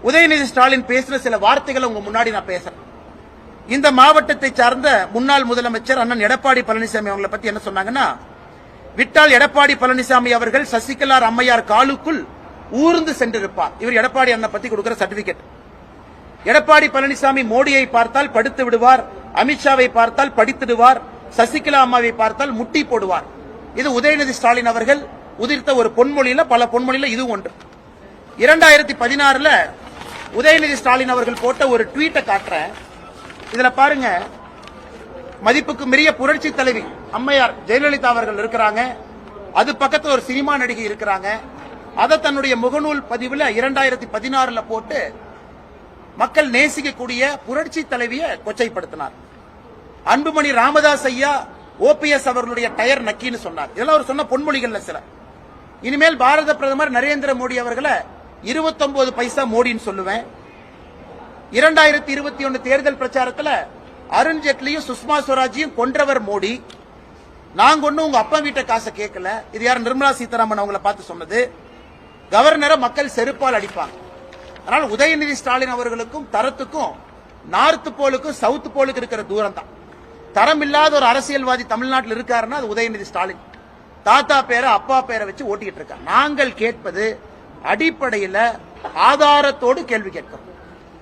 உதயநிதி ஸ்டாலின் பேசின சில வார்த்தைகளை உங்க முன்னாடி நான் பேசுறேன். இந்த மாவட்டத்தை சார்ந்த முன்னாள் முதலமைச்சர் அண்ணன் எடப்பாடி பழனிசாமி அவங்களை பத்தி என்ன சொன்னாங்கன்னா, விட்டால் எடப்பாடி பழனிசாமி அவர்கள் சசிகலா அம்மையார் காலுக்குள் ஊர்ந்து சென்றிருப்பார். இவர் எடப்பாடி அண்ணன் பத்தி கொடுக்கிற சர்டிபிகேட். எடப்பாடி பழனிசாமி மோடியை பார்த்தால் படுத்து விடுவார், அமித்ஷாவை பார்த்தால் படித்திடுவார், சசிகலா அம்மாவை பார்த்தால் முட்டி போடுவார். இது உதயநிதி ஸ்டாலின் அவர்கள் உதிர்த்த ஒரு பொன்மொழியில, பல பொன்மொழியில இது ஒன்று. 2016 உதயநிதி ஸ்டாலின் அவர்கள் போட்ட ஒரு ட்வீட்டை காட்டுறேன். இதுல பாருங்க, மதிப்புக்கு மீறிய புரட்சி தலைவி அம்மையார் ஜெயலலிதா அவர்கள் இருக்கிறாங்க, அது பக்கத்துல ஒரு சினிமா நடிகை இருக்கிறாங்க. அதை தன்னுடைய முகநூல் பதிவுல 2016 போட்டு மக்கள் நேசிக்கக்கூடிய புரட்சி தலைவியை கொச்சைப்படுத்தினார். அன்புமணி ராமதாஸ் ஐயா ஓபிஎஸ் அவர்களுடைய டயர் நக்கின்னு சொன்னார். இதெல்லாம் அவர் சொன்ன பொன்மொழிகள்ல சில. இனிமேல் பாரத பிரதமர் நரேந்திர மோடி அவர்களை 29 பைசா மோடின்னு சொல்லுவேன். 2021 தேர்தல் பிரச்சாரத்தில் அருண்ஜேட்லியும் சுஷ்மா ஸ்வராஜையும் கொன்றவர் மோடி. நாங்க ஒன்னும் உங்க அப்பா வீட்டை காசை கேட்கல. இது யார்? நிர்மலா சீதாராமன் அவங்களை பார்த்து சொன்னது. கவர்னரை மக்கள் செருப்பால் அடிப்பாங்க. அதனால உதயநிதி ஸ்டாலின் அவர்களுக்கும் தரத்துக்கும் நார்த் போலுக்கும் சவுத் போலுக்கு இருக்கிற தூரம் தான். தரம் இல்லாத ஒரு அரசியல்வாதி தமிழ்நாட்டில் இருக்காருன்னா அது உதயநிதி ஸ்டாலின். தாத்தா பேரை அப்பா பேரை வச்சு ஓட்டிக்கிட்டு இருக்காங்க. நாங்கள் கேட்பது அடிப்படையில் ஆதாரத்தோடு கேள்வி கேட்கிறோம்.